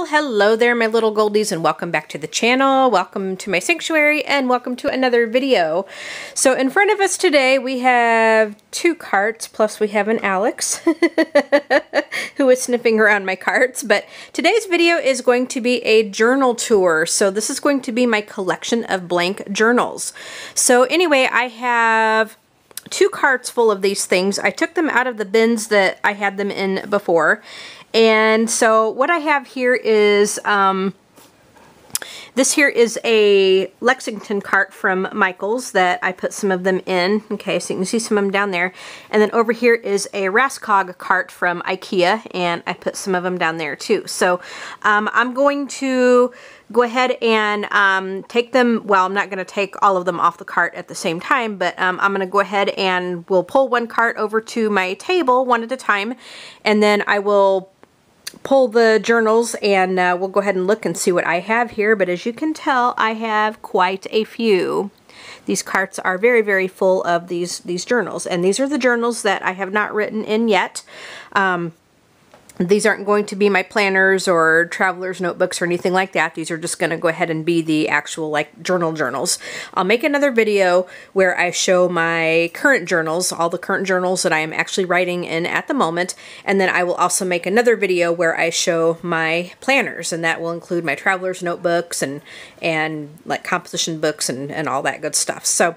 Hello there, my little goldies, and welcome back to the channel. Welcome to my sanctuary, and welcome to another video. So in front of us today we have two carts, plus we have an Alex who is sniffing around my carts. But today's video is going to be a journal tour. So this is going to be my collection of blank journals. So anyway, I have two carts full of these things. I took them out of the bins that I had them in before. And so what I have here is, this here is a Lexington cart from Michael's that I put some of them in. Okay, so you can see some of them down there. And then over here is a Raskog cart from IKEA, and I put some of them down there too. So I'm going to go ahead and take them, well, I'm not going to take all of them off the cart at the same time, but I'm going to go ahead and we'll pull one cart over to my table one at a time, and then I will pull the journals and we'll go ahead and look and see what I have here. But as you can tell, I have quite a few. These carts are very, very full of these journals, and these are the journals that I have not written in yet. These aren't going to be my planners or traveler's notebooks or anything like that. These are just going to go ahead and be the actual like journals. I'll make another video where I show my current journals, all the current journals that I am actually writing in at the moment. And then I will also make another video where I show my planners, and that will include my traveler's notebooks and like composition books and all that good stuff. So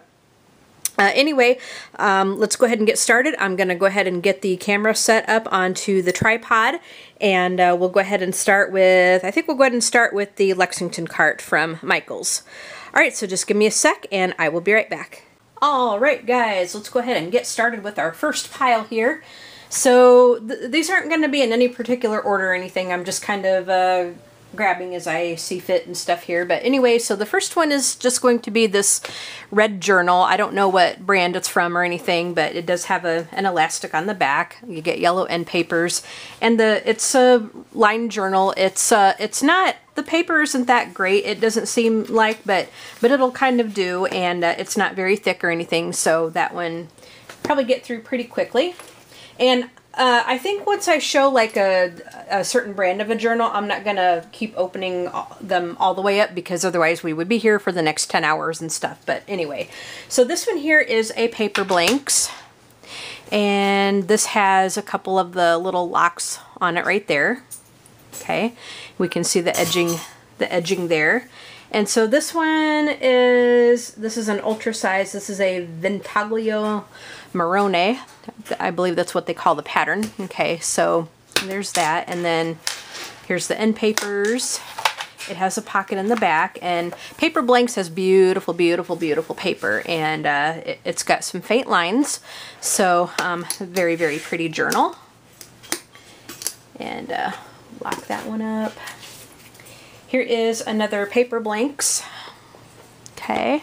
anyway, let's go ahead and get started. I'm going to go ahead and get the camera set up onto the tripod, and we'll go ahead and start with, I think we'll go ahead and start with the Lexington cart from Michael's. Alright, so just give me a sec and I will be right back. Alright guys, let's go ahead and get started with our first pile here. So these aren't going to be in any particular order or anything. I'm just kind of grabbing as I see fit and stuff here. But anyway, so the first one is just going to be this red journal. I don't know what brand it's from or anything, but it does have an elastic on the back. You get yellow end papers, and it's a lined journal. It's not, the paper isn't that great, it doesn't seem like, but it'll kind of do, and it's not very thick or anything, so that one probably get through pretty quickly. And I think once I show like a certain brand of a journal, I'm not going to keep opening them all the way up, because otherwise we would be here for the next 10 hours and stuff. But anyway, so this one here is a paper blanks, and this has a couple of the little locks on it right there. Okay, we can see the edging there. And so this one is, this is an ultra size. This is a Ventaglio Marrone. I believe that's what they call the pattern. Okay, so there's that. And then here's the end papers. It has a pocket in the back, and Paper Blanks has beautiful, beautiful, beautiful paper, and it's got some faint lines. So very, very pretty journal. And lock that one up. Here is another Paper Blanks. Okay.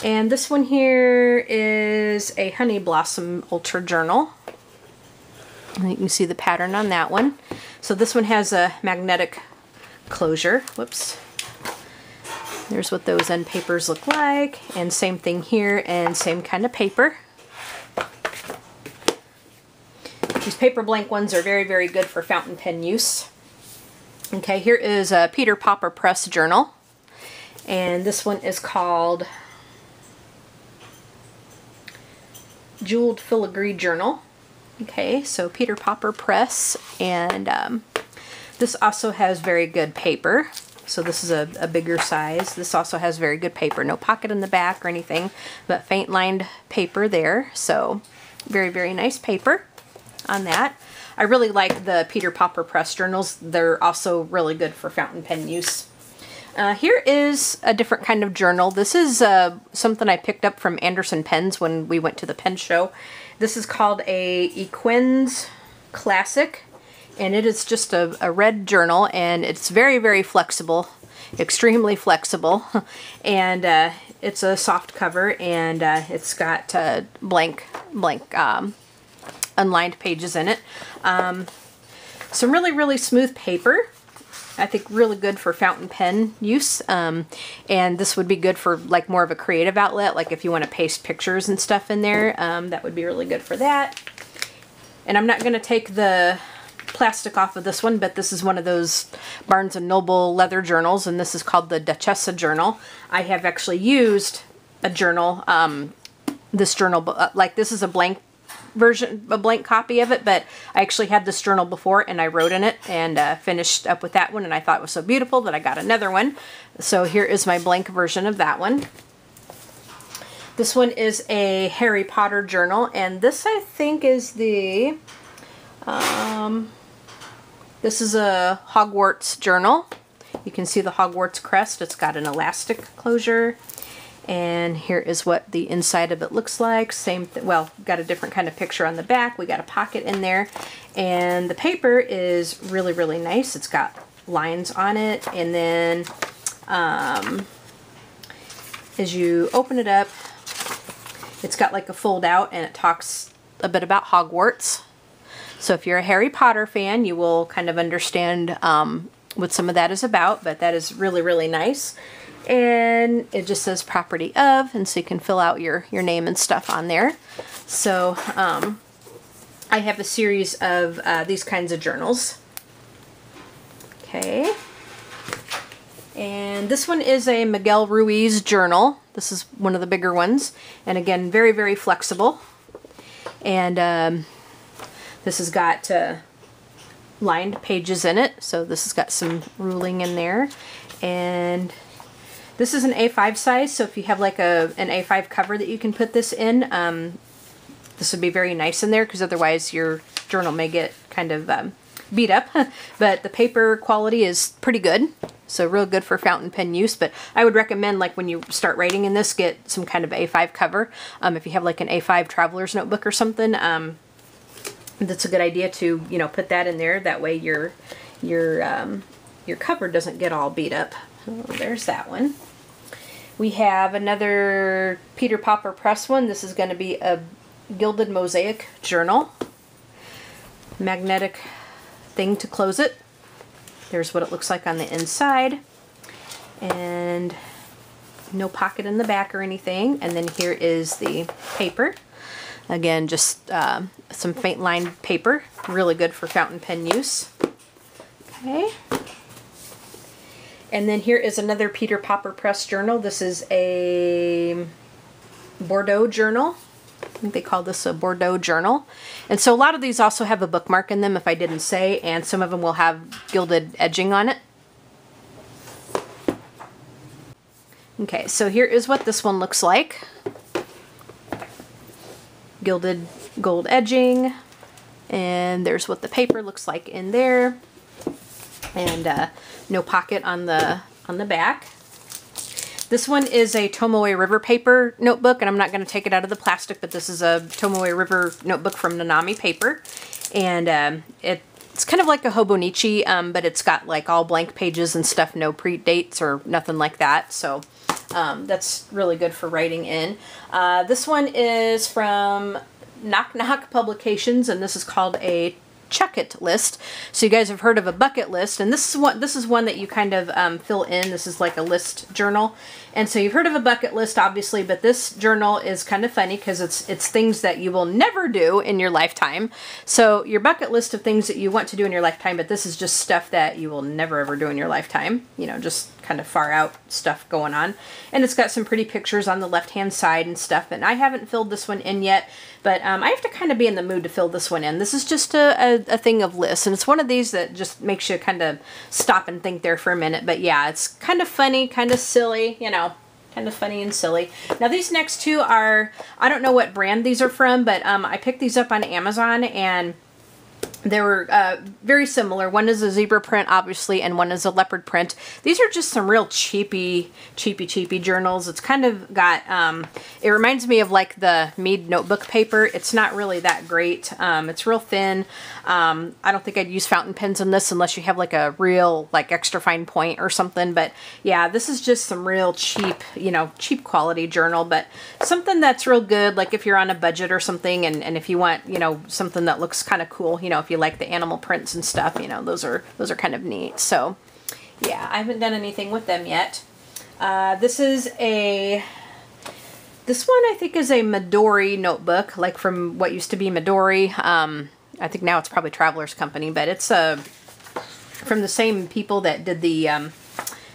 And this one here is a Honey Blossom Ultra Journal. And you can see the pattern on that one. So this one has a magnetic closure. Whoops. There's what those end papers look like. And same thing here, and same kind of paper. These paper blank ones are very, very good for fountain pen use. Okay, here is a Peter Popper Press journal, and this one is called Jeweled Filigree Journal. Okay, so Peter Popper Press, and this also has very good paper. So this is a bigger size. This also has very good paper. No pocket in the back or anything, but faint lined paper there. So very, very nice paper on that. I really like the Peter Popper Press journals. They're also really good for fountain pen use. Here is a different kind of journal. This is something I picked up from Anderson Pens when we went to the pen show. This is called a Equins Classic, and it is just a red journal, and it's very, very flexible, extremely flexible, and it's a soft cover, and it's got blank unlined pages in it. Some really, really smooth paper. I think really good for fountain pen use. And this would be good for like more of a creative outlet, like if you want to paste pictures and stuff in there, that would be really good for that. And I'm not going to take the plastic off of this one, but this is one of those Barnes & Noble leather journals, and this is called the Duchessa journal. I have actually used a journal, this journal, like this is a blank version, a blank copy of it, but I actually had this journal before and I wrote in it and finished up with that one, and I thought it was so beautiful that I got another one. So here is my blank version of that one. This one is a Harry Potter journal, and this I think is the, this is a Hogwarts journal. You can see the Hogwarts crest. It's got an elastic closure. And here is what the inside of it looks like. Same thing, well, got a different kind of picture on the back. We got a pocket in there. And the paper is really, really nice. It's got lines on it. And then as you open it up, it's got like a fold out, and it talks a bit about Hogwarts. So if you're a Harry Potter fan, you will kind of understand what some of that is about, but that is really, really nice. And it just says property of, and so you can fill out your name and stuff on there. So I have a series of these kinds of journals. Okay. And this one is a Miguel Ruiz journal. This is one of the bigger ones. And again, very, very flexible. And this has got lined pages in it. So this has got some ruling in there. And this is an A5 size, so if you have like an A5 cover that you can put this in, this would be very nice in there, because otherwise your journal may get kind of beat up. But the paper quality is pretty good, so real good for fountain pen use. But I would recommend, like, when you start writing in this, get some kind of A5 cover. If you have like an A5 traveler's notebook or something, that's a good idea to, you know, put that in there. That way your cover doesn't get all beat up. So there's that one. We have another Peter Popper Press one. This is going to be a gilded mosaic journal. Magnetic thing to close it. There's what it looks like on the inside. And no pocket in the back or anything. And then here is the paper. Again, just some faint lined paper. Really good for fountain pen use. Okay. And then here is another Peter Popper Press journal. This is a Bordeaux journal. I think they call this a Bordeaux journal. And so a lot of these also have a bookmark in them, if I didn't say, and some of them will have gilded edging on it. Okay, so here is what this one looks like. Gilded gold edging, and there's what the paper looks like in there. And no pocket on the back. This one is a Tomoe River paper notebook, and I'm not going to take it out of the plastic, but this is a Tomoe River notebook from Nanami Paper. And it's kind of like a Hobonichi, but it's got like all blank pages and stuff, no pre-dates or nothing like that. So that's really good for writing in. This one is from Knock Knock Publications, and this is called a Check-It list. So you guys have heard of a bucket list, and this is one that you kind of fill in. This is like a list journal. And so you've heard of a bucket list, obviously, but this journal is kind of funny because it's things that you will never do in your lifetime. So your bucket list of things that you want to do in your lifetime, but this is just stuff that you will never ever do in your lifetime. You know, just kind of far out stuff going on. And it's got some pretty pictures on the left-hand side and stuff. And I haven't filled this one in yet, but I have to kind of be in the mood to fill this one in. This is just a thing of lists, and it's one of these that just makes you kind of stop and think there for a minute. But yeah, it's kind of funny, kind of silly, you know, kind of funny and silly. Now these next two are, I don't know what brand these are from, but I picked these up on Amazon, and they were very similar. One is a zebra print, obviously, and one is a leopard print. These are just some real cheapy journals. It's kind of got, it reminds me of like the Mead notebook paper. It's not really that great. It's real thin. I don't think I'd use fountain pens in this unless you have like a real like extra fine point or something. But yeah, this is just some real cheap, you know, cheap quality journal, but something that's real good, like if you're on a budget or something, and if you want, you know, something that looks kind of cool, you know, if you like the animal prints and stuff, you know, those are kind of neat. So yeah, I haven't done anything with them yet. This one I think is a Midori notebook, like from what used to be Midori. I think now it's probably Traveler's Company, but it's from the same people that did the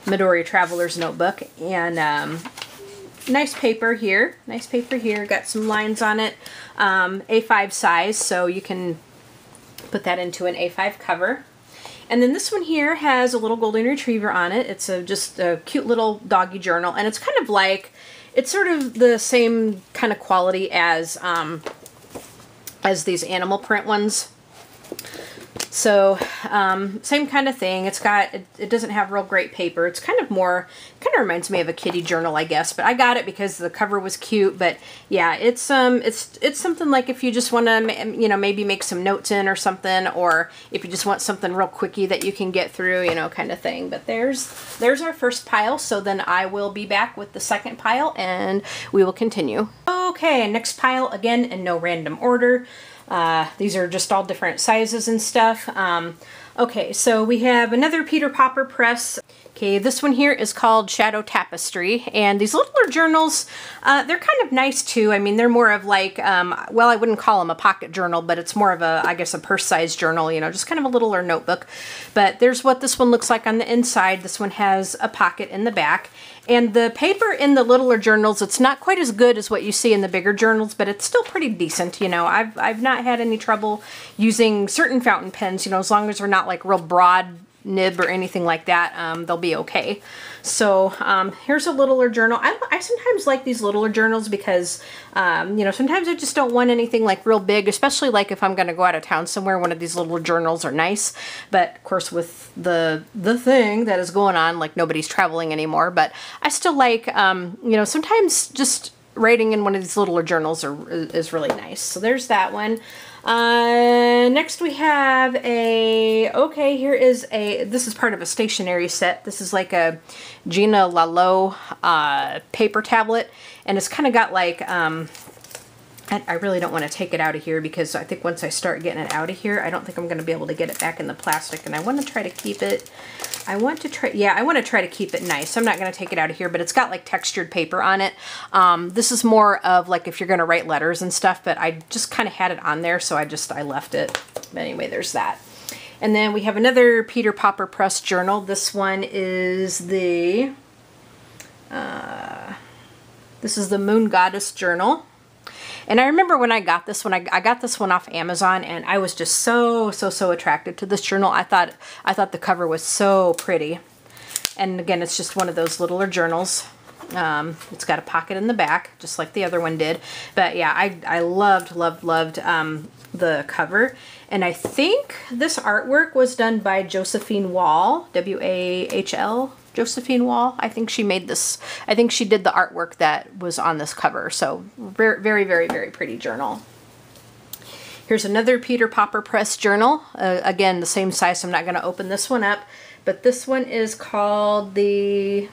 Midori Traveler's Notebook. And nice paper here. Nice paper here. Got some lines on it. A5 size, so you can put that into an A5 cover. And then this one here has a little golden retriever on it. It's just a cute little doggy journal, and it's kind of like, it's sort of the same kind of quality as these animal print ones. So same kind of thing. It's got, it doesn't have real great paper. It's kind of reminds me of a kitty journal, I guess, but I got it because the cover was cute. But yeah, it's something like if you just want to, you know, maybe make some notes in or something, or if you just want something real quickie that you can get through, you know, kind of thing. But there's our first pile. So then I will be back with the second pile and we will continue. Okay, next pile, again in no random order. These are just all different sizes and stuff. Okay, so we have another Peter Popper press. Okay, this one here is called Shadow Tapestry, and these littler journals, they're kind of nice too. I mean, they're more of like, well, I wouldn't call them a pocket journal, but it's more of a, I guess, a purse-sized journal, you know, just kind of a littler notebook. But there's what this one looks like on the inside. This one has a pocket in the back. And the paper in the littler journals, it's not quite as good as what you see in the bigger journals, but it's still pretty decent. You know, I've not had any trouble using certain fountain pens, you know, as long as they're not like real broad nib or anything like that, they'll be okay. So here's a littler journal. I sometimes like these littler journals because, you know, sometimes I just don't want anything like real big, especially like if I'm going to go out of town somewhere, one of these littler journals are nice. But of course with the thing that is going on, like nobody's traveling anymore, but I still like, you know, sometimes just writing in one of these littler journals is really nice. So there's that one. Next we have okay, here is this is part of a stationery set. This is like a Gina Lalo paper tablet, and it's kind of got like, I really don't want to take it out of here because I think once I start getting it out of here, I don't think I'm going to be able to get it back in the plastic, and I want to try to keep it, I want to try to keep it nice. I'm not going to take it out of here, but it's got like textured paper on it. This is more of like if you're going to write letters and stuff, but I just kind of had it on there, so I left it. But anyway, there's that. And then we have another Peter Popper Press journal. This one is the, this is the Moon Goddess journal. And I remember when I got this one, I got this one off Amazon, and I was just so attracted to this journal. I thought the cover was so pretty. And again, it's just one of those littler journals. It's got a pocket in the back, just like the other one did. But yeah, I loved the cover. And I think this artwork was done by Josephine Wall, W-A-H-L. Josephine Wall. I think she made this. I think she did the artwork that was on this cover. So very pretty journal. Here's another Peter Popper Press journal. Again, the same size, so I'm not going to open this one up. But this one is called the,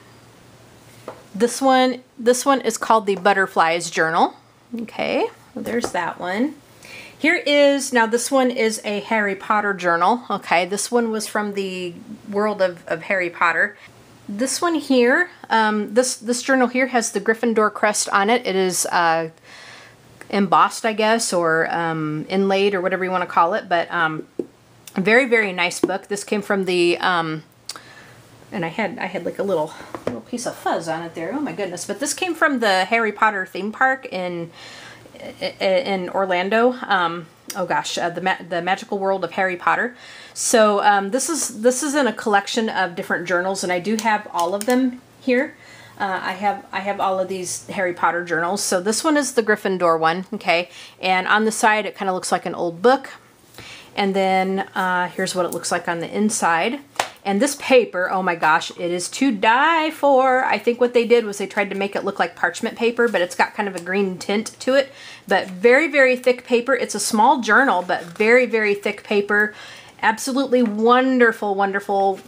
this one is called the Butterflies Journal. Okay, well, there's that one. Here is, now this one is a Harry Potter journal. Okay, this one was from the world of Harry Potter. This one here, this journal here has the Gryffindor crest on it. It is embossed, I guess, or inlaid, or whatever you want to call it. But very nice book. This came from the, and I had like a little piece of fuzz on it there. Oh my goodness! But this came from the Harry Potter theme park in Orlando. Oh gosh, the Magical World of Harry Potter. So this is in a collection of different journals, and I do have all of them here. I have all of these Harry Potter journals. So this one is the Gryffindor one, okay? And on the side, it kind of looks like an old book. And then here's what it looks like on the inside. And this paper, oh my gosh, it is to die for. I think what they did was they tried to make it look like parchment paper, but it's got kind of a green tint to it. But very thick paper. It's a small journal, but very thick paper. Absolutely wonderful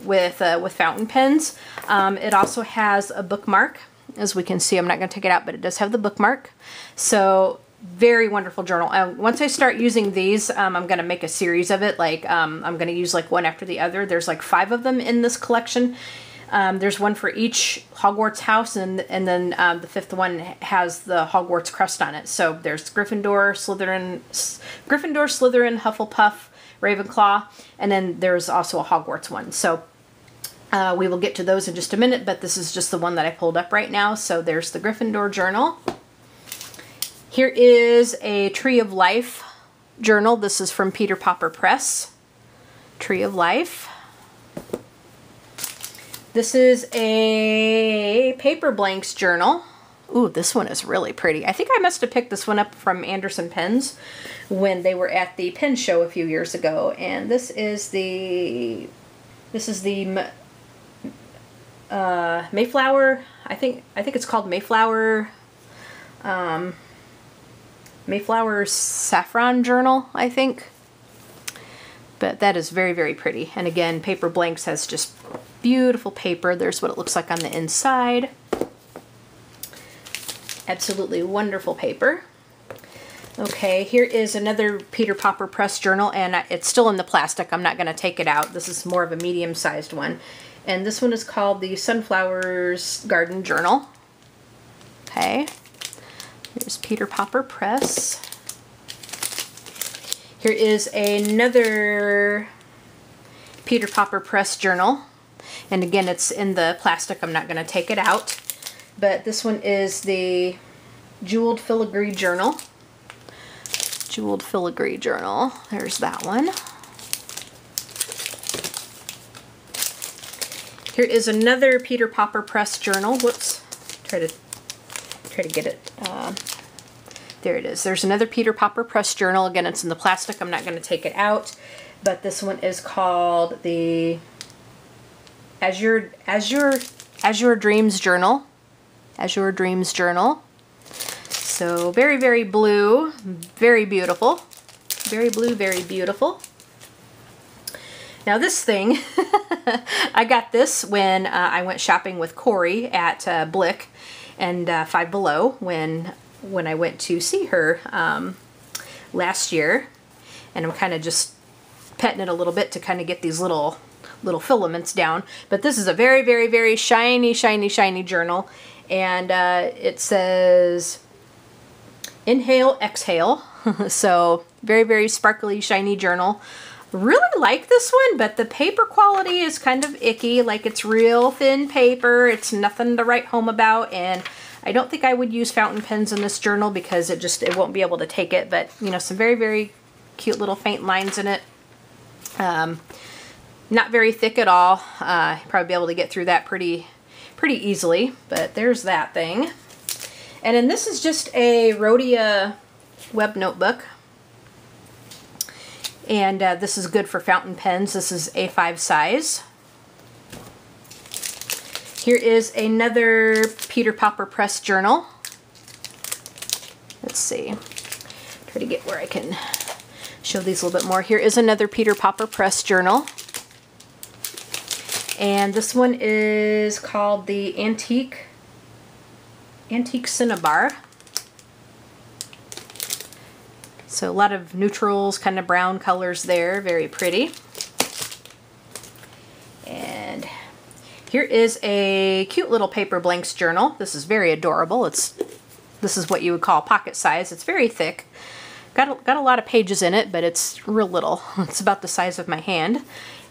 with fountain pens. It also has a bookmark. As we can see, I'm not going to take it out, but it does have the bookmark. So very wonderful journal. Once I start using these, I'm going to make a series of it. Like I'm going to use like one after the other. There's like 5 of them in this collection. There's one for each Hogwarts house, and then the fifth one has the Hogwarts crest on it. So there's Gryffindor, Slytherin, Hufflepuff, Ravenclaw, and then there's also a Hogwarts one. So we will get to those in just a minute, but this is just the one that I pulled up right now. So there's the Gryffindor journal. Here is a Tree of Life journal. This is from Peter Popper Press. Tree of Life. This is a Paper Blanks journal. Ooh, this one is really pretty. I think I must have picked this one up from Anderson Pens when they were at the pen show a few years ago. And this is the Mayflower. I think it's called Mayflower. Mayflower Saffron Journal, I think. But that is very, very pretty. And again, Paper Blanks has just beautiful paper. There's what it looks like on the inside. Absolutely wonderful paper. Okay, here is another Peter Popper Press journal, and it's still in the plastic. I'm not going to take it out. This is more of a medium-sized one. And this one is called the Sunflowers Garden Journal. Okay. Here's Peter Popper Press. Here is another Peter Popper Press journal. And again, it's in the plastic. I'm not going to take it out. But this one is the Jeweled Filigree Journal. Jeweled Filigree Journal. There's that one. Here is another Peter Popper Press journal. Whoops. Try to get it. There it is. There's another Peter Popper Press journal. Again, it's in the plastic. I'm not going to take it out. But this one is called the Azure Dreams Journal. Azure Dreams Journal. So very, very blue. Very beautiful. Very blue, very beautiful. Now this thing, I got this when I went shopping with Corey at Blick and Five Below when I went to see her last year. And I'm kind of just petting it a little bit to kind of get these little filaments down. But this is a very, very, very shiny, shiny, shiny journal. And it says, inhale, exhale. So very, very sparkly, shiny journal. Really like this one, but the paper quality is kind of icky. Like, it's real thin paper. It's nothing to write home about. And I don't think I would use fountain pens in this journal because it won't be able to take it. But, you know, some very, very cute little faint lines in it. Not very thick at all. Probably be able to get through that pretty easily. But there's that thing. And then this is just a Rhodia web notebook. And this is good for fountain pens. This is A5 size. Here is another Peter Popper Press journal. Let's see. Try to get where I can show these a little bit more. Here is another Peter Popper Press journal. And this one is called the Antique Cinnabar. So a lot of neutrals, kind of brown colors there. Very pretty. And here is a cute little Paper Blanks journal. This is very adorable. This is what you would call pocket size. It's very thick. Got a lot of pages in it, but it's real little. It's about the size of my hand.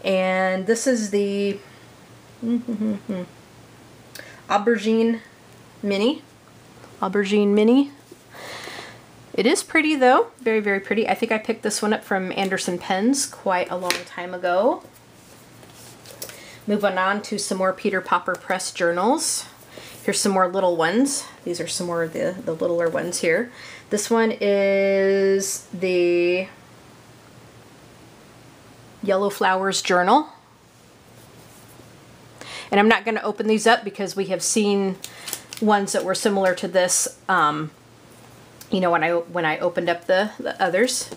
And this is the Aubergine Mini. Aubergine Mini. It is pretty though. Very, very pretty. I think I picked this one up from Anderson Pens quite a long time ago. Moving on to some more Peter Popper Press journals. Here's some more little ones. These are some more of the littler ones here. This one is the Yellow Flowers Journal. And I'm not going to open these up because we have seen ones that were similar to this, you know, when I opened up the others.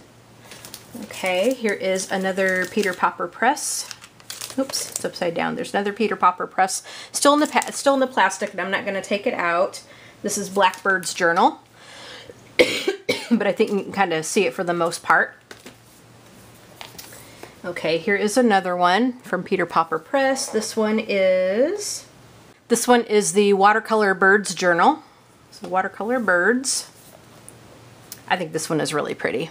Okay, here is another Peter Popper Press. Oops, it's upside down. There's another Peter Popper Press, still in the plastic, and I'm not going to take it out. This is Blackbird's Journal, but I think you can kind of see it for the most part. Okay, here is another one from Peter Popper Press. This one is the Watercolor Birds Journal. So Watercolor Birds. I think this one is really pretty.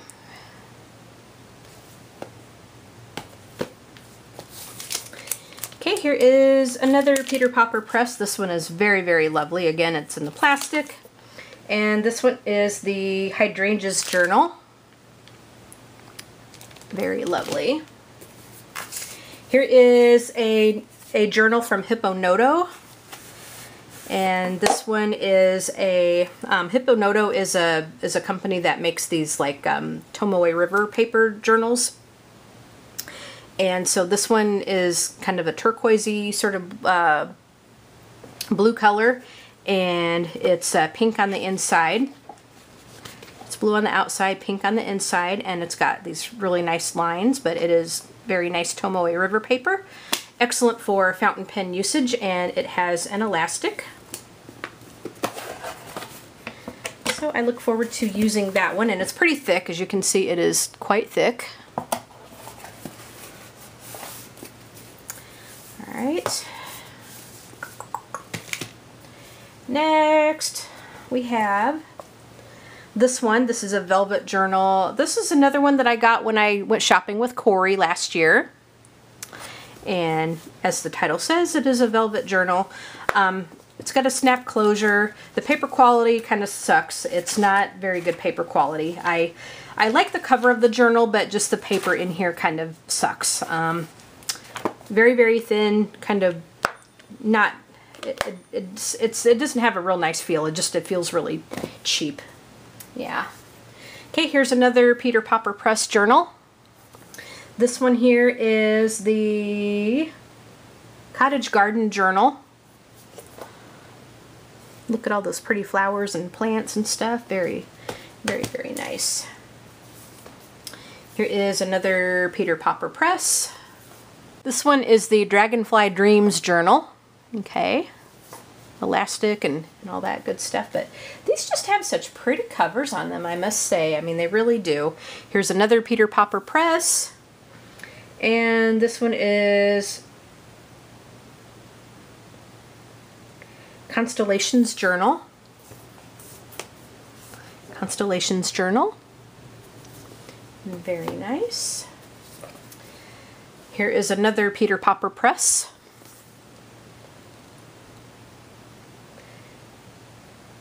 Okay, here is another Peter Popper Press. This one is very, very lovely. Again, it's in the plastic. And this one is the Hydrangeas Journal. Very lovely. Here is a journal from Hipponoto. And this one is a, Hipponoto is a company that makes these like Tomoe River paper journals. And so this one is kind of a turquoisey sort of blue color, and it's pink on the inside. It's blue on the outside, pink on the inside, and it's got these really nice lines, but it is very nice Tomoe River paper. Excellent for fountain pen usage, and it has an elastic. So I look forward to using that one, and it's pretty thick. As you can see, it is quite thick. Alright. Next, we have this one. This is a velvet journal. This is another one that I got when I went shopping with Corey last year. And as the title says, it is a velvet journal. It's got a snap closure. The paper quality kind of sucks. It's not very good paper quality. I like the cover of the journal, but just the paper in here kind of sucks. Very, very thin, kind of not, it doesn't have a real nice feel. It feels really cheap. Yeah. Okay, here's another Peter Popper Press journal. This one here is the Cottage Garden Journal. Look at all those pretty flowers and plants and stuff. Very, very, very nice. Here is another Peter Popper Press. This one is the Dragonfly Dreams Journal. Okay. Elastic and all that good stuff, but these just have such pretty covers on them, I must say. I mean, they really do. Here's another Peter Popper Press, and this one is Constellations Journal. Constellations Journal. Very nice. Here is another Peter Popper Press.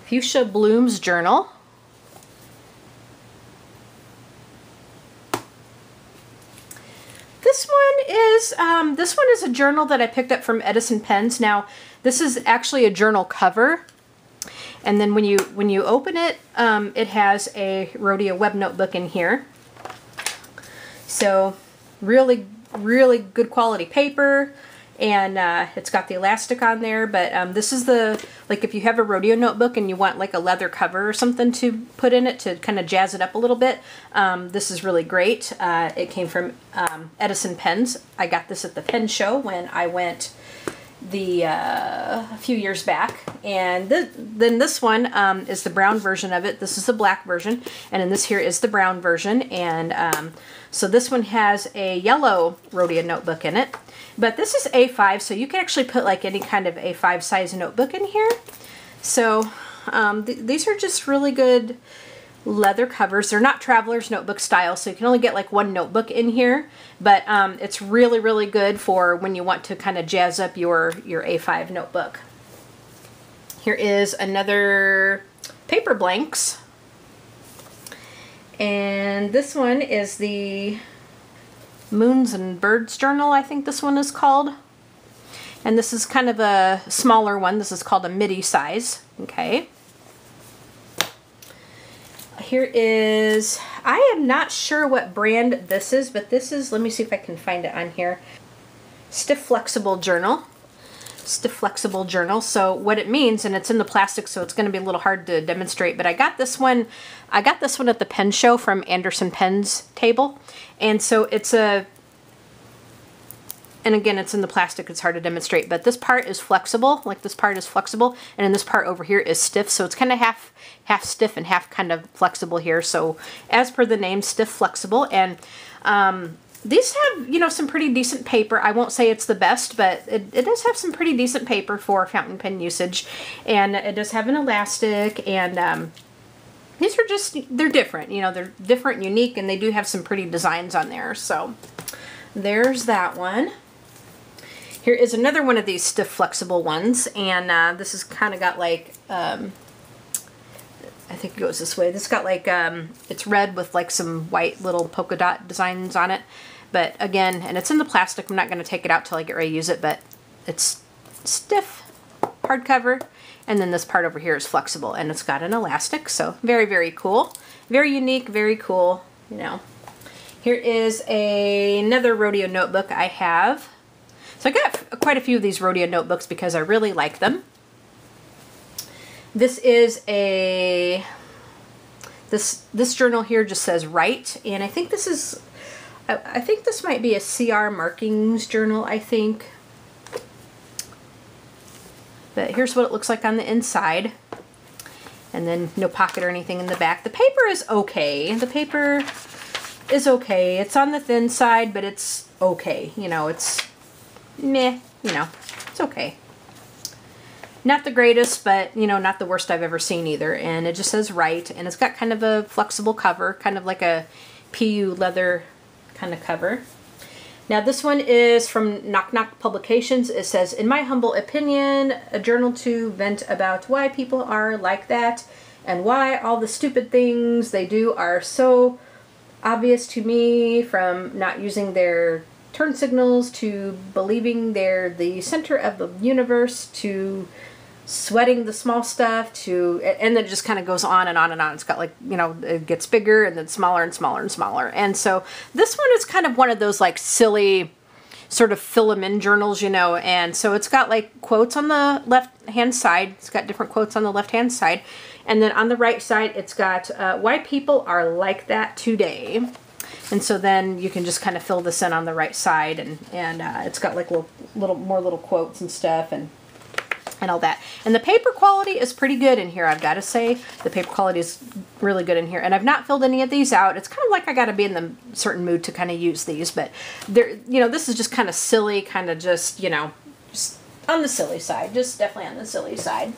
Fuchsia Blooms Journal. This one is a journal that I picked up from Edison Pens. Now, this is actually a journal cover, and then when you open it, it has a Rhodia web notebook in here. So, really, really good quality paper. And it's got the elastic on there, but this is like if you have a Rhodia notebook and you want like a leather cover or something to put in it to kind of jazz it up a little bit, this is really great. It came from Edison Pens. I got this at the pen show when I went a few years back. And then this one is the brown version of it. This is the black version, and then this here is the brown version. And so this one has a yellow Rhodia notebook in it. But this is A5, so you can actually put like any kind of A5 size notebook in here. So these are just really good leather covers. They're not traveler's notebook style, so you can only get like one notebook in here. But it's really, really good for when you want to kind of jazz up your A5 notebook. Here is another Paper Blanks. And this one is the Moons and Birds Journal, I think this one is called. And this is kind of a smaller one. This is called a midi size. Okay. Here is, I am not sure what brand this is, but this is, let me see if I can find it on here. Stiff Flexible Journal. Stiff Flexible Journal. So what it means, and it's in the plastic, so it's going to be a little hard to demonstrate, but I got this one at the pen show from Anderson Pen's table. And so it's and again, it's in the plastic, it's hard to demonstrate, but this part is flexible, like this part is flexible, and then this part over here is stiff, so it's kind of half stiff and half kind of flexible here. So as per the name, Stiff Flexible. And These have, you know, some pretty decent paper. I won't say it's the best, but it does have some pretty decent paper for fountain pen usage. And it does have an elastic, and these are just, they're different. You know, they're different, unique, and they do have some pretty designs on there. So there's that one. Here is another one of these stiff flexible ones, and this has kind of got like, I think it goes this way. This got like, it's red with like some white little polka dot designs on it. But again, and it's in the plastic. I'm not going to take it out till I get ready to use it, but it's stiff hardcover. And then this part over here is flexible, and it's got an elastic. So very, very cool. Very unique, very cool, you know. Here is another rodeo notebook I have. So I got quite a few of these rodeo notebooks because I really like them. This is a, this journal here just says write, and I think this is, I think this might be a CR markings journal, I think. But here's what it looks like on the inside. And then no pocket or anything in the back. The paper is okay. The paper is okay. It's on the thin side, but it's okay. You know, it's meh, you know, it's okay. Not the greatest, but, you know, not the worst I've ever seen either. And it just says write, and it's got kind of a flexible cover, kind of like a PU leather kind of cover. Now this one is from Knock Knock Publications. It says, in my humble opinion, a journal to vent about why people are like that and why all the stupid things they do are so obvious to me, from not using their turn signals to believing they're the center of the universe to sweating the small stuff to, and then it just kind of goes on and on and on. It's got like, you know, it gets bigger and then smaller and smaller and smaller. And so this one is kind of one of those like silly sort of fill-em-in journals, you know, and so it's got like quotes on the left-hand side. It's got different quotes on the left-hand side. And then on the right side, it's got why people are like that today. And so then you can just kind of fill this in on the right side, and it's got like more little quotes and stuff and all that. And the paper quality is pretty good in here, I've got to say. The paper quality is really good in here. And I've not filled any of these out. It's kind of like I got to be in the certain mood to kind of use these, but they're, you know, this is just kind of silly, kind of just, you know, just on the silly side, just definitely on the silly side.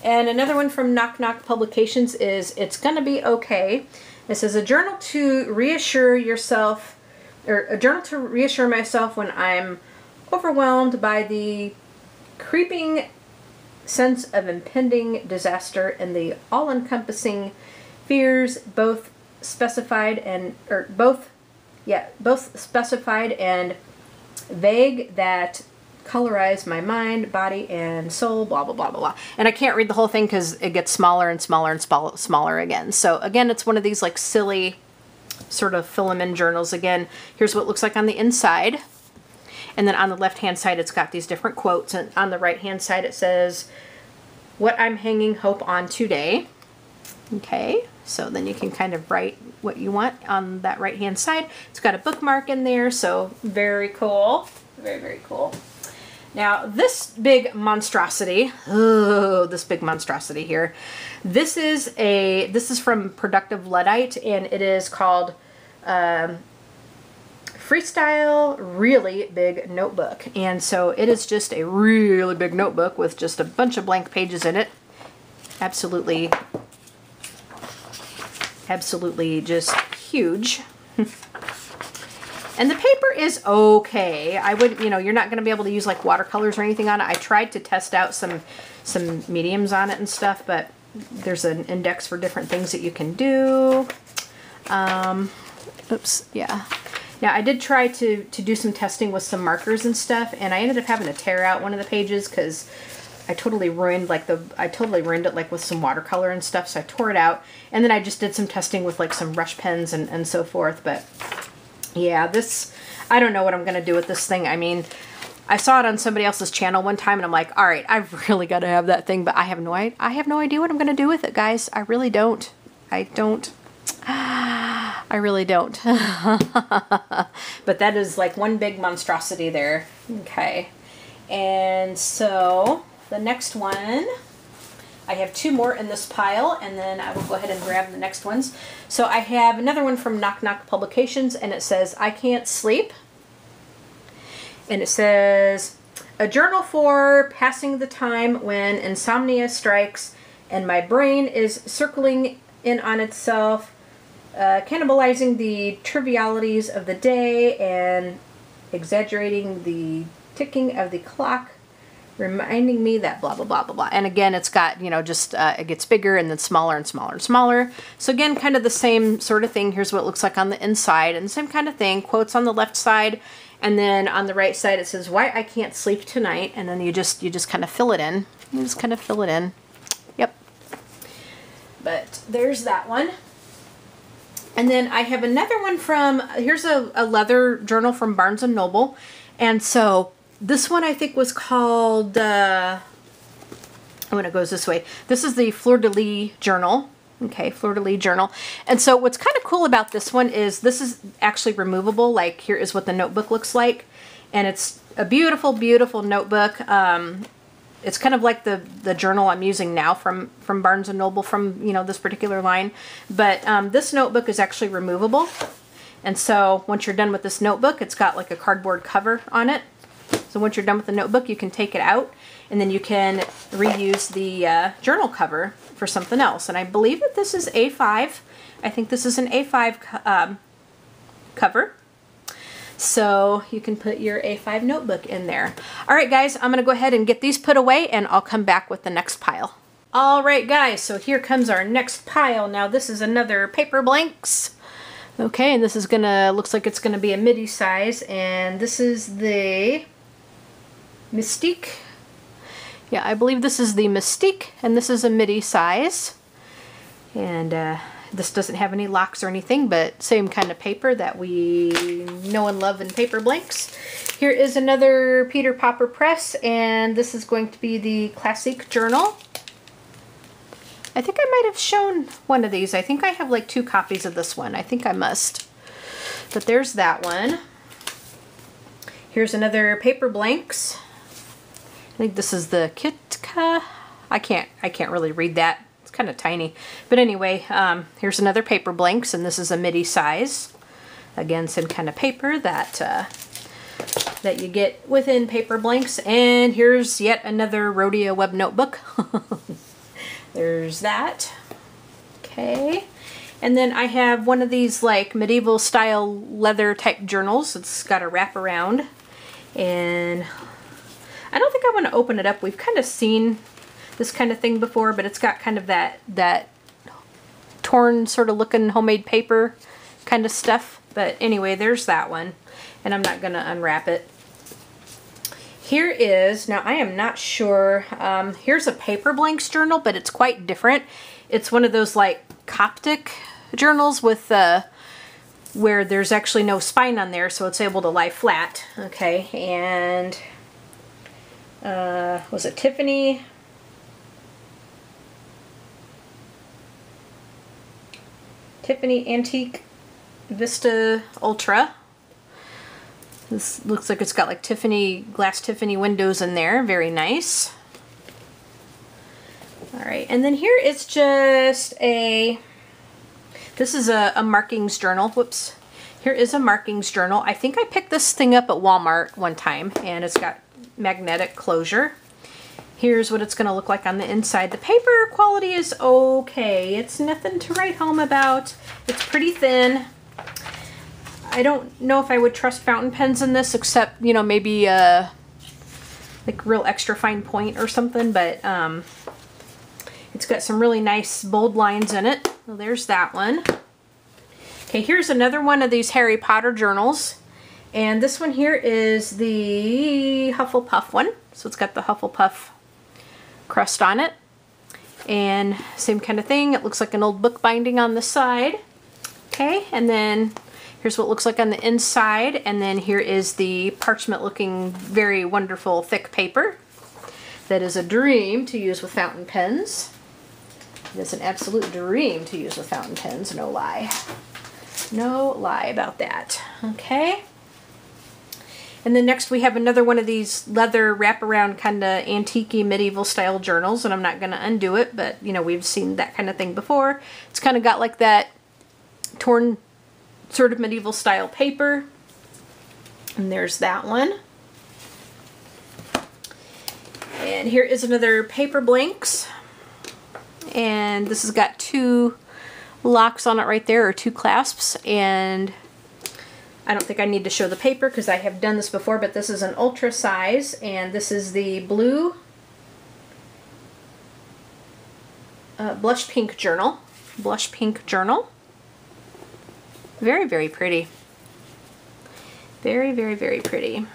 And another one from Knock Knock Publications is It's Gonna Be Okay. It says, a journal to reassure yourself, or a journal to reassure myself when I'm overwhelmed by the creeping sense of impending disaster and the all-encompassing fears, both specified and vague, that colorize my mind, body, and soul, blah, blah, blah, blah, blah. And I can't read the whole thing because it gets smaller and smaller and smaller again. So again, it's one of these like silly sort of fill-em-in journals. Again, here's what it looks like on the inside. And then on the left-hand side, it's got these different quotes. And on the right-hand side, it says, what I'm hanging hope on today. Okay, so then you can kind of write what you want on that right-hand side. It's got a bookmark in there, so very cool. Very, very cool. Now, this big monstrosity, oh, this big monstrosity here. This is from Productive Luddite, and it is called Freestyle Really Big Notebook. And so it is just a really big notebook with just a bunch of blank pages in it. Absolutely just huge. And the paper is okay. I wouldn't, you know, you're not going to be able to use like watercolors or anything on it. I tried to test out some mediums on it and stuff, but there's an index for different things that you can do. Oops, yeah. Now I did try to do some testing with some markers and stuff, and I ended up having to tear out one of the pages because I totally ruined it like with some watercolor and stuff, so I tore it out. And then I just did some testing with like some brush pens and so forth, but yeah, I don't know what I'm going to do with this thing. I mean, I saw it on somebody else's channel one time and I'm like, all right, I've really got to have that thing, but I have no idea what I'm going to do with it, guys. I really don't. I really don't. But that is like one big monstrosity there. Okay. And so the next one I have 2 more in this pile, and then I will go ahead and grab the next ones. So I have another one from Knock Knock Publications, and it says, I Can't Sleep. And it says, a journal for passing the time when insomnia strikes and my brain is circling in on itself, cannibalizing the trivialities of the day and exaggerating the ticking of the clock, reminding me that blah, blah, blah, blah, blah. And again, it's got, you know, just, it gets bigger and then smaller and smaller and smaller. So again, kind of the same sort of thing. Here's what it looks like on the inside, and the same kind of thing. Quotes on the left side, and then on the right side it says, why I can't sleep tonight. And then you just kind of fill it in. You just kind of fill it in. Yep. But there's that one. And then I have another one from, here's a leather journal from Barnes & Noble. And so this one I think was called, when it goes this way, this is the Fleur de Lis journal. Okay, Fleur de Lis journal. And so what's kind of cool about this one is this is actually removable. Like, here is what the notebook looks like. And it's a beautiful, beautiful notebook. It's kind of like the journal I'm using now from Barnes & Noble, from, you know, this particular line. But this notebook is actually removable. And so once you're done with this notebook, it's got like a cardboard cover on it. So once you're done with the notebook, you can take it out, and then you can reuse the journal cover for something else. And I believe that this is A5. I think this is an A5 cover. So you can put your A5 notebook in there. All right, guys, I'm going to go ahead and get these put away, and I'll come back with the next pile. All right, guys, so here comes our next pile. Now, this is another paper blanks. Okay, and this is gonna, looks like it's gonna be a midi size, and this is the Mystique. Yeah, I believe this is the Mystique, and this is a midi size. And this doesn't have any locks or anything, but same kind of paper that we know and love in paper blanks. Here is another Peter Popper press, and this is going to be the Classic Journal. I think I might have shown one of these. I think I have like 2 copies of this one. I think I must. But there's that one. Here's another paper blanks. I think this is the Kitka. I can't really read that. It's kind of tiny. But anyway, here's another paper blanks, and this is a midi size. Again, some kind of paper that that you get within paper blanks. And here's yet another Rhodia web notebook. There's that. Okay. And then I have one of these like medieval style leather type journals. It's got a wraparound. And I don't think I want to open it up. We've kind of seen this kind of thing before, but it's got kind of that torn sort of looking homemade paper kind of stuff. But anyway, there's that one. And I'm not going to unwrap it. Here is, now I am not sure, here's a paper blanks journal, but it's quite different. It's one of those like Coptic journals with where there's actually no spine on there, so it's able to lie flat. Okay, and was it Tiffany? Tiffany Antique Vista Ultra. This looks like it's got like glass Tiffany windows in there. Very nice. All right, and then here it's just this is a markings journal. Whoops. Here is a markings journal. I think I picked this thing up at Walmart one time, and it's got magnetic closure. Here's what it's going to look like on the inside. The paper quality is okay. It's nothing to write home about. It's pretty thin. I don't know if I would trust fountain pens in this, except, you know, maybe like real extra fine point or something, but it's got some really nice bold lines in it. So there's that one. Okay, here's another one of these Harry Potter journals. And this one here is the Hufflepuff one. So it's got the Hufflepuff crust on it. And same kind of thing. It looks like an old book binding on the side. Okay, and then here's what it looks like on the inside, and then here is the parchment looking very wonderful thick paper. That is a dream to use with fountain pens. It is an absolute dream to use with fountain pens, no lie. No lie about that. Okay. And then next we have another one of these leather wraparound kind of antique-y medieval style journals, and I'm not going to undo it, but you know, we've seen that kind of thing before. It's kind of got like that torn sort of medieval style paper. And there's that one. And here is another paper blanks. And this has got 2 locks on it right there, or 2 clasps, and I don't think I need to show the paper because I have done this before, but this is an ultra size, and this is the blue blush pink journal. Blush pink journal. Very, very pretty. Very, very, very pretty.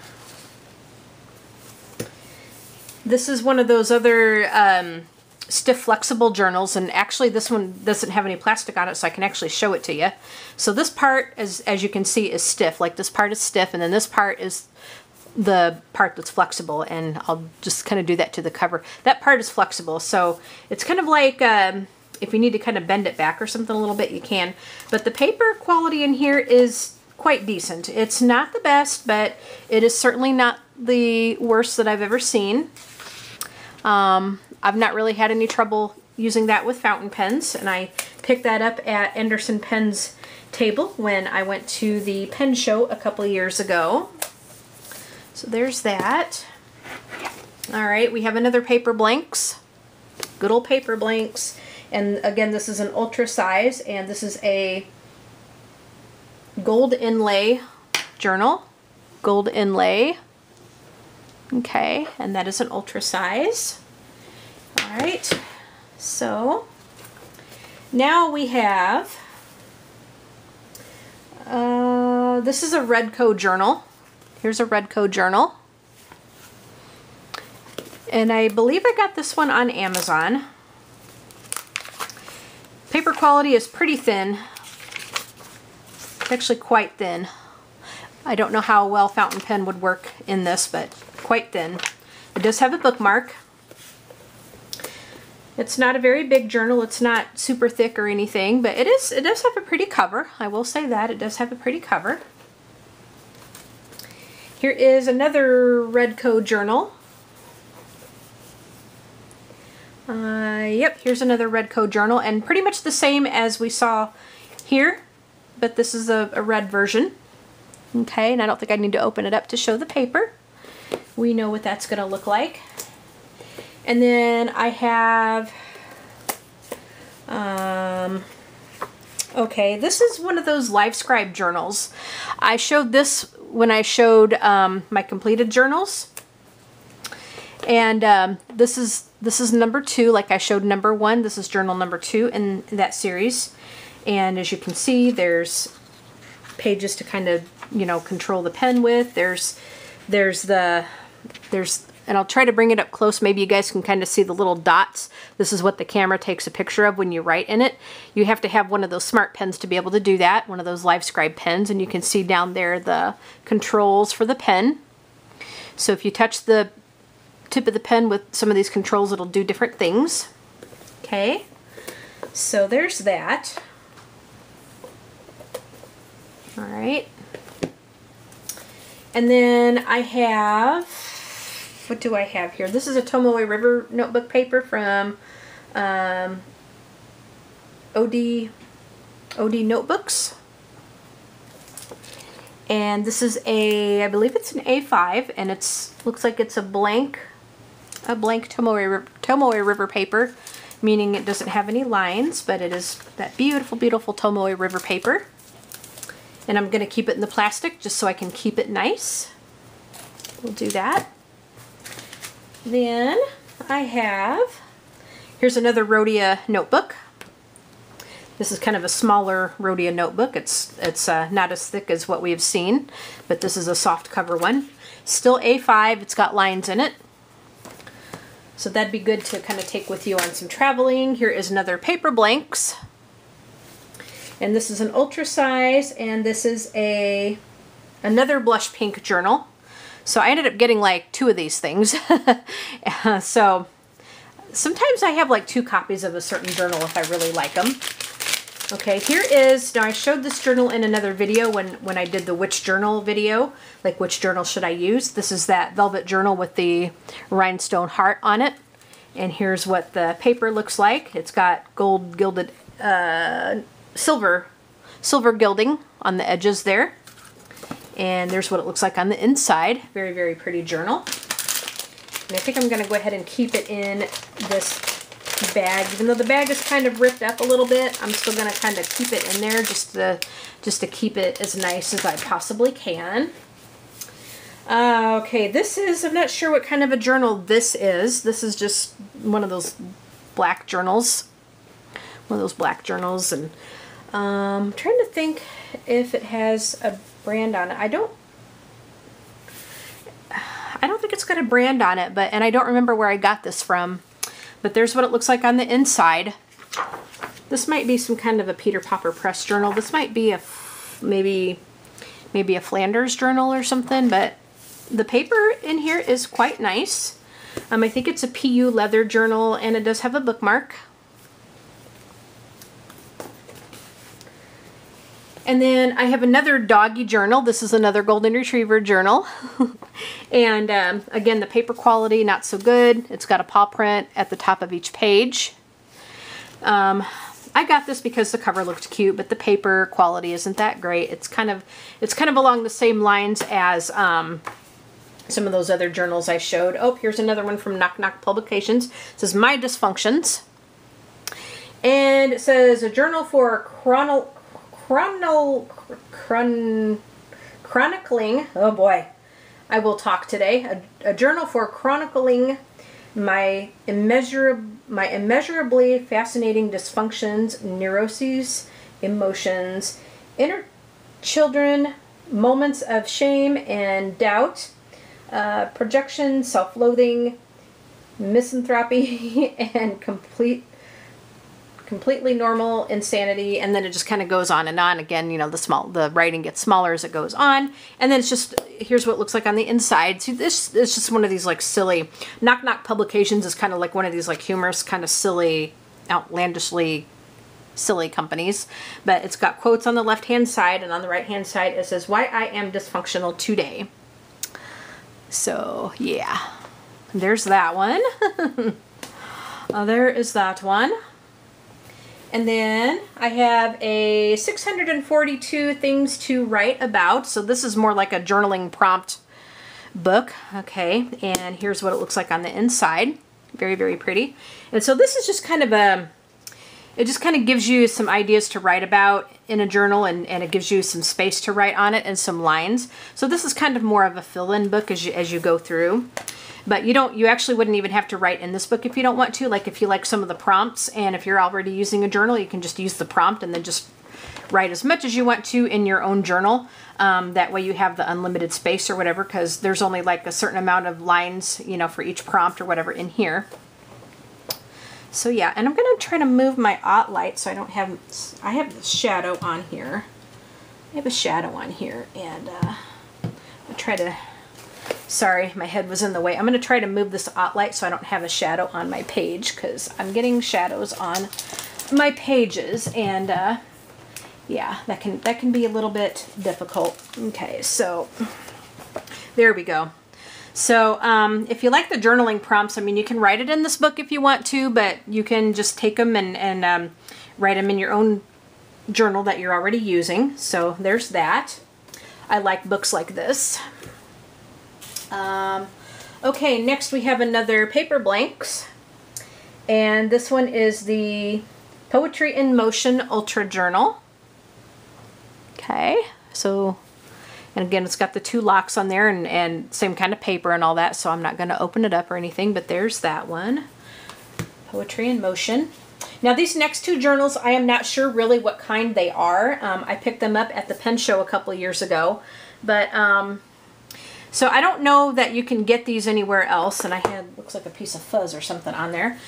This is one of those other stiff flexible journals, and actually this one doesn't have any plastic on it, so I can actually show it to you. So this part, as you can see, is stiff. Like this part is stiff, and then this part is the part that's flexible, and I'll just kind of do that to the cover. That part is flexible, so it's kind of like if you need to kind of bend it back or something a little bit, you can. But the paper quality in here is quite decent. It's not the best, but it is certainly not the worst that I've ever seen. I've not really had any trouble using that with fountain pens, and I picked that up at Anderson Pen's table when I went to the pen show a couple of years ago. So there's that. Alright, we have another paper blanks. Good old paper blanks. And again, this is an ultra size, and this is a gold inlay journal. Gold inlay. Okay, and that is an ultra size. Alright, so now we have, this is a Redco journal. Here's a Redco journal. And I believe I got this one on Amazon. Paper quality is pretty thin. It's actually quite thin. I don't know how well fountain pen would work in this, but quite thin. It does have a bookmark. It's not a very big journal. It's not super thick or anything, but it does have a pretty cover. I will say that. It does have a pretty cover. Here is another Redco journal. Yep, here's another Redco journal, and pretty much the same as we saw here, but this is a red version. Okay, and I don't think I need to open it up to show the paper. We know what that's going to look like. And then I have, okay, this is one of those LiveScribe journals. I showed this when I showed my completed journals. And this is number 2, like I showed number 1. This is journal number 2 in that series. And as you can see, there's pages to kind of, you know, control the pen with. And I'll try to bring it up close. Maybe you guys can kind of see the little dots. This is what the camera takes a picture of when you write in it. You have to have one of those smart pens to be able to do that, one of those LiveScribe pens, and you can see down there the controls for the pen. So if you touch the tip of the pen with some of these controls, it'll do different things. Okay, so there's that. All right. And then I have, what do I have here? This is a Tomoe River notebook paper from OD Notebooks. And this is a, I believe it's an A5, and it's looks like it's a blank Tomoe River paper, meaning it doesn't have any lines, but it is that beautiful, beautiful Tomoe River paper. And I'm going to keep it in the plastic just so I can keep it nice. We'll do that. Then I have, here's another Rhodia notebook. This is kind of a smaller Rhodia notebook. It's not as thick as what we have seen, but this is a soft cover one. Still A5, it's got lines in it. So that'd be good to kind of take with you on some traveling. Here is another paper blanks. And this is an ultra size, and this is another blush pink journal. So I ended up getting like 2 of these things. So sometimes I have like 2 copies of a certain journal if I really like them. Okay, here is, now I showed this journal in another video when I did the which journal video, like which journal should I use. This is that velvet journal with the rhinestone heart on it. And here's what the paper looks like. It's got gold gilded, silver gilding on the edges there. And there's what it looks like on the inside. Very, very pretty journal. And I think I'm going to go ahead and keep it in this bag. Even though the bag is kind of ripped up a little bit, I'm still going to kind of keep it in there just to keep it as nice as I possibly can. Okay, this is, I'm not sure what kind of a journal this is. This is just one of those black journals. One of those black journals. And I'm trying to think if it has a brand on it. I don't think it's got a brand on it, and I don't remember where I got this from. But there's what it looks like on the inside. This might be some kind of a Peter Popper Press journal. This might be a maybe a Flanders journal or something, but the paper in here is quite nice. I think it's a PU leather journal, and it does have a bookmark. And then I have another doggy journal. This is another golden retriever journal. And again, the paper quality, not so good. It's got a paw print at the top of each page. I got this because the cover looked cute, but the paper quality isn't that great. It's kind of along the same lines as some of those other journals I showed. Oh, here's another one from Knock Knock Publications. It says My Dysfunctions. And it says a journal for chronicling, oh boy, I will talk today. A journal for chronicling my immeasurably fascinating dysfunctions, neuroses, emotions, inner children, moments of shame and doubt, projection, self-loathing, misanthropy, and completely normal insanity. And then it just kind of goes on and on. Again, you know, the writing gets smaller as it goes on. And then it's just, here's what it looks like on the inside. See, this is just one of these like silly, Knock Knock Publications is kind of like one of these like humorous, kind of silly, outlandishly silly companies. But it's got quotes on the left-hand side, and on the right-hand side it says, Why I Am Dysfunctional Today. So, yeah. There's that one. There is that one. And then I have a 642 things to write about. So this is more like a journaling prompt book. Okay, and here's what it looks like on the inside. Very, very pretty. And so this is just kind of it just kind of gives you some ideas to write about in a journal, and it gives you some space to write on it and some lines. So this is kind of more of a fill-in book as you go through. But you actually wouldn't even have to write in this book if you don't want to. Like if you like some of the prompts, and if you're already using a journal, you can just use the prompt and then just write as much as you want to in your own journal. That way you have the unlimited space or whatever, because there's only like a certain amount of lines, you know, for each prompt or whatever in here. So yeah, and I'm going to try to move my light so I don't have, I have the shadow on here. I have a shadow on here, and I'll try to, sorry, my head was in the way. I'm going to try to move this light so I don't have a shadow on my page, because I'm getting shadows on my pages, and yeah, that can be a little bit difficult. Okay, so there we go. So if you like the journaling prompts, I mean, you can write it in this book if you want to, but you can just take them and write them in your own journal that you're already using. So there's that. I like books like this. Okay, next we have another paper blanks, and this one is the Poetry in Motion Ultra Journal. Okay, so, and again, it's got the 2 locks on there, and same kind of paper and all that, so I'm not going to open it up or anything, but there's that one. Poetry in Motion. Now these next 2 journals, I am not sure really what kind they are. I picked them up at the pen show a couple of years ago, but so I don't know that you can get these anywhere else, and I had, looks like a piece of fuzz or something on there.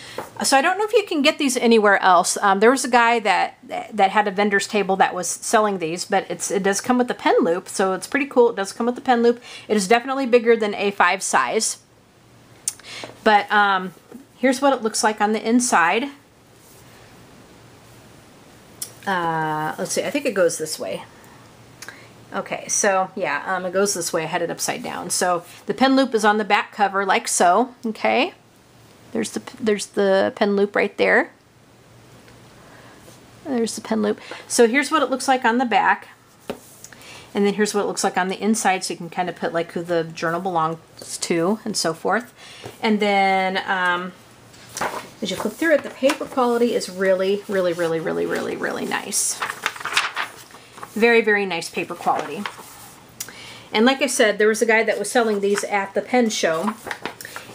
So I don't know if you can get these anywhere else. There was a guy that had a vendor's table that was selling these, but it does come with the pen loop, so it's pretty cool. It does come with the pen loop. It is definitely bigger than A5 size. But here's what it looks like on the inside. let's see, I think it goes this way. Okay, so yeah, it goes this way. I had it upside down. So the pen loop is on the back cover like so, okay? There's the pen loop right there. There's the pen loop. So here's what it looks like on the back. And then here's what it looks like on the inside, so you can kind of put like who the journal belongs to and so forth. And then as you flip through it, the paper quality is really, really, really, really, really, really nice. Very, very nice paper quality. And like I said, there was a guy that was selling these at the pen show.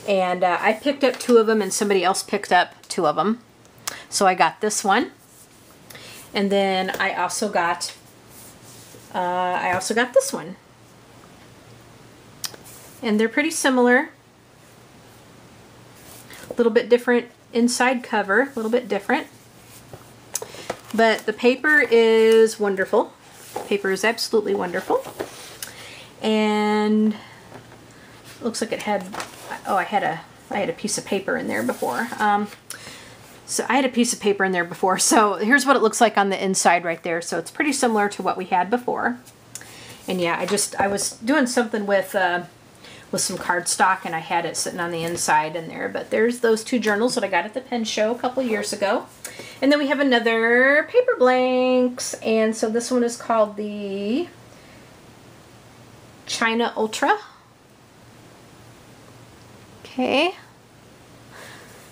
And I picked up 2 of them and somebody else picked up 2 of them. So I got this one. And then I also got this one. And they're pretty similar. A little bit different inside cover, a little bit different. But the paper is wonderful. Paper is absolutely wonderful. And looks like it had, oh, I had a piece of paper in there before. So I had a piece of paper in there before. So here's what it looks like on the inside right there. So it's pretty similar to what we had before. And yeah, I was doing something with some cardstock and I had it sitting on the inside in there. But there's those 2 journals that I got at the pen show a couple years ago. And then we have another paper blanks. And so this one is called the China Ultra. Okay.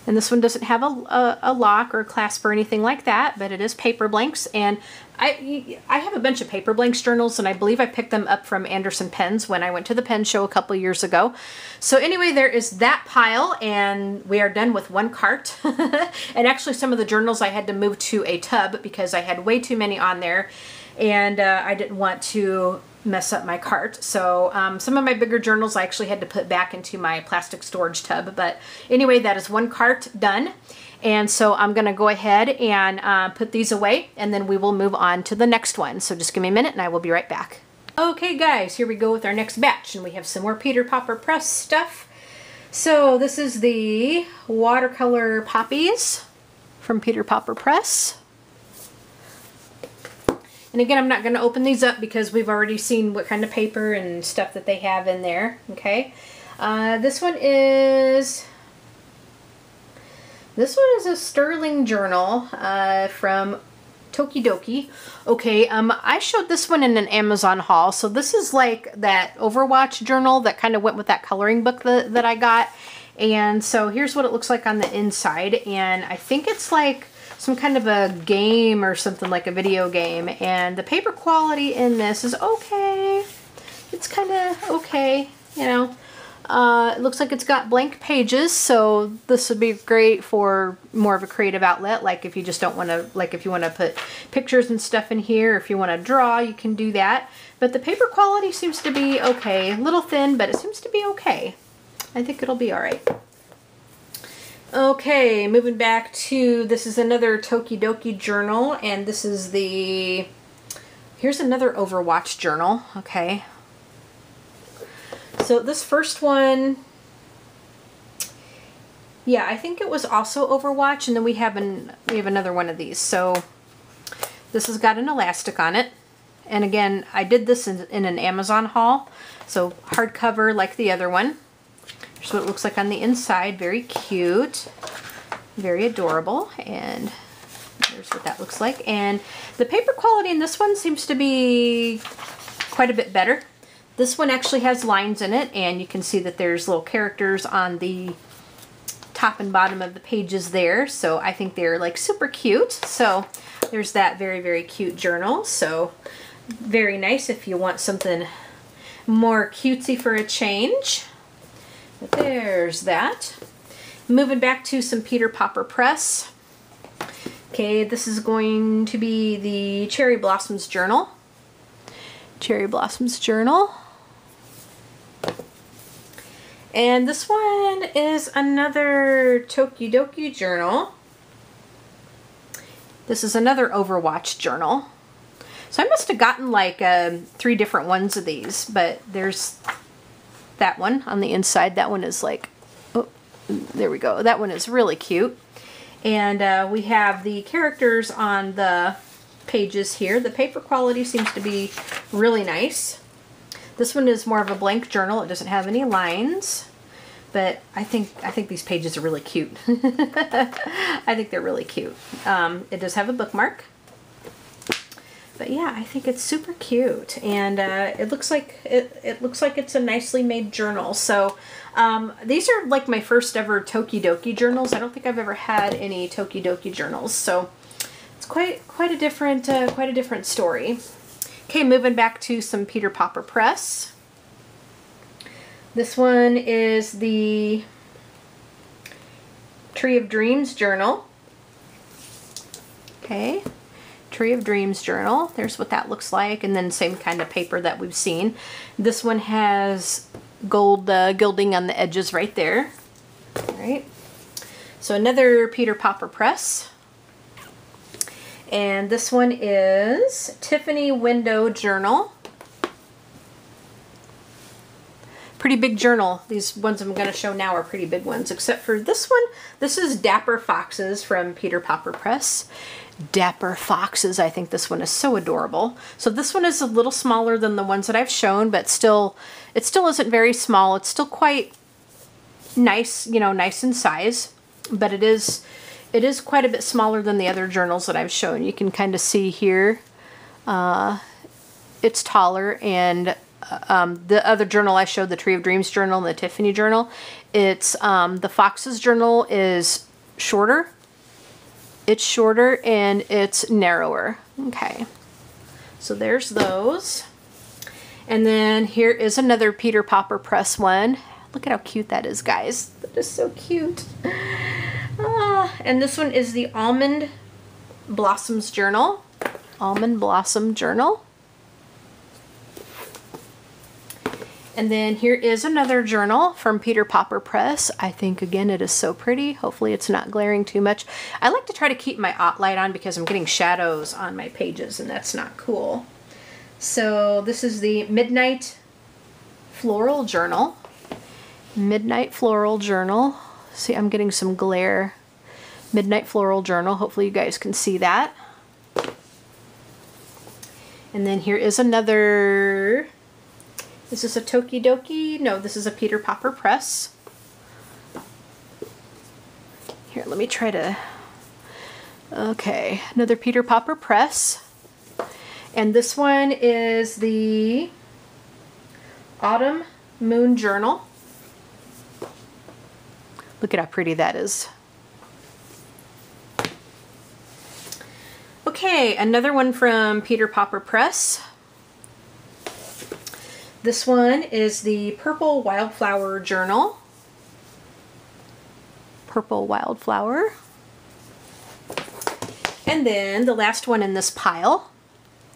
And this one doesn't have a lock or a clasp or anything like that, but it is paper blanks. And I have a bunch of paper blanks journals, and I believe I picked them up from Anderson Pens when I went to the pen show a couple years ago. So anyway, there is that pile, and we are done with 1 cart. And actually some of the journals I had to move to a tub because I had way too many on there, and I didn't want to mess up my cart. So some of my bigger journals I actually had to put back into my plastic storage tub. But anyway, that is 1 cart done. And so I'm going to go ahead and put these away, and then we will move on to the next one. So just give me a minute and I will be right back. Okay guys, here we go with our next batch, and we have some more Peter Popper Press stuff. So this is the watercolor poppies from Peter Popper Press. And again, I'm not going to open these up because we've already seen what kind of paper and stuff that they have in there. Okay. This one is a sterling journal from Tokidoki. Okay, I showed this one in an Amazon haul. So this is like that Overwatch journal that kind of went with that coloring book that I got. And so here's what it looks like on the inside. And I think it's like some kind of a game or something, like a video game. And the paper quality in this is okay. It's kind of okay, you know. It looks like it's got blank pages, so this would be great for more of a creative outlet, like if you just don't want to, like if you want to put pictures and stuff in here, if you want to draw, you can do that. But the paper quality seems to be okay. A little thin, but it seems to be okay. I think it'll be alright. Okay, moving back to, this is another Tokidoki journal, and this is the, here's another Overwatch journal, okay. So this first one, yeah, I think it was also Overwatch, and then we have another one of these. So this has got an elastic on it, and again, I did this in an Amazon haul, so hardcover like the other one. Here's what it looks like on the inside. Very cute, very adorable, and there's what that looks like. And the paper quality in this one seems to be quite a bit better. This one actually has lines in it, and you can see that there's little characters on the top and bottom of the pages there. So I think they're like super cute. So there's that very, very cute journal. So very nice if you want something more cutesy for a change. But there's that. Moving back to some Peter Popper Press. Okay, this is going to be the Cherry Blossoms journal. Cherry Blossoms journal. And this one is another Tokidoki journal. This is another Overwatch journal. So I must have gotten like 3 different ones of these, but there's that one on the inside. That one is like, oh, there we go. That one is really cute. And we have the characters on the pages here. The paper quality seems to be really nice. This one is more of a blank journal. It doesn't have any lines, but I think these pages are really cute. I think they're really cute. It does have a bookmark. But yeah, I think it's super cute, and it looks like it's a nicely made journal. So these are like my first ever Tokidoki journals. I don't think I've ever had any Tokidoki journals, so it's quite a different story. Okay, moving back to some Peter Popper Press. This one is the Tree of Dreams journal. Okay. Tree of Dreams journal. There's what that looks like, and then same kind of paper that we've seen. This one has gold gilding on the edges right there. All right. So another Peter Popper Press. And this one is Tiffany Window Journal. Pretty big journal. These ones I'm going to show now are pretty big ones, except for this one. This is Dapper Foxes from Peter Popper Press. Dapper Foxes. I think this one is so adorable. So this one is a little smaller than the ones that I've shown, but still, it still isn't very small. It's still quite nice, you know, nice in size, but it is quite a bit smaller than the other journals that I've shown. You can kind of see here, it's taller, and the other journal I showed, the Tree of Dreams journal and the Tiffany journal, it's the Foxes journal is shorter. It's shorter and it's narrower. Okay, so there's those. And then here is another Peter Popper Press one. Look at how cute that is, guys. That is so cute. And this one is the Almond Blossoms journal. Almond Blossom journal. And then here is another journal from Peter Popper Press. I think, again, it is so pretty. Hopefully it's not glaring too much. I like to try to keep my light on because I'm getting shadows on my pages, and that's not cool. So this is the Midnight Floral Journal. Midnight Floral Journal. See, I'm getting some glare. Midnight Floral Journal. Hopefully you guys can see that. And then here is another... Is this a Tokidoki? No, this is a Peter Popper Press. Here, let me try to... Okay, another Peter Popper Press. And this one is the Autumn Moon Journal. Look at how pretty that is. Okay, another one from Peter Popper Press. This one is the Purple Wildflower Journal. Purple Wildflower. And then the last one in this pile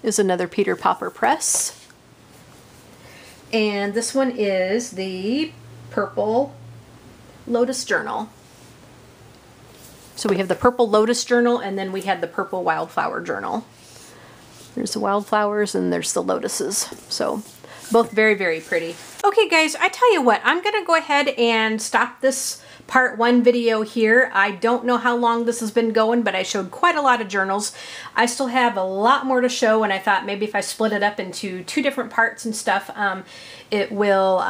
is another Peter Popper Press. And this one is the Purple Lotus Journal. So we have the Purple Lotus Journal, and then we had the Purple Wildflower Journal. There's the wildflowers and there's the lotuses. So both very, very pretty. Okay guys, I tell you what, I'm gonna go ahead and stop this part 1 video here. I don't know how long this has been going, but I showed quite a lot of journals. I still have a lot more to show, and I thought maybe if I split it up into 2 different parts and stuff, it will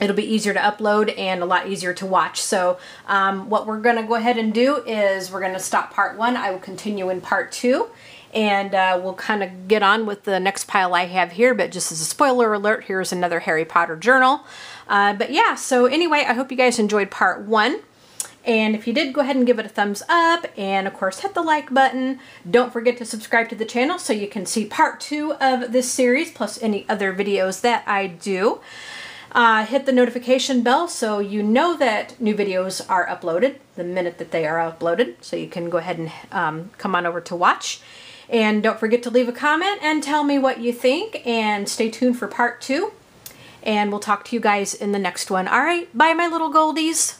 it'll be easier to upload and a lot easier to watch. So what we're gonna go ahead and do is we're gonna stop part 1. I will continue in part 2. And we'll kind of get on with the next pile I have here, but just as a spoiler alert, here's another Harry Potter journal. But yeah, so anyway, I hope you guys enjoyed part 1. And if you did, go ahead and give it a thumbs up, and of course hit the like button. Don't forget to subscribe to the channel so you can see part 2 of this series, plus any other videos that I do. Hit the notification bell so you know that new videos are uploaded the minute that they are uploaded, so you can go ahead and come on over to watch. And don't forget to leave a comment and tell me what you think, and stay tuned for part 2. And we'll talk to you guys in the next one. All right, bye my little goldies.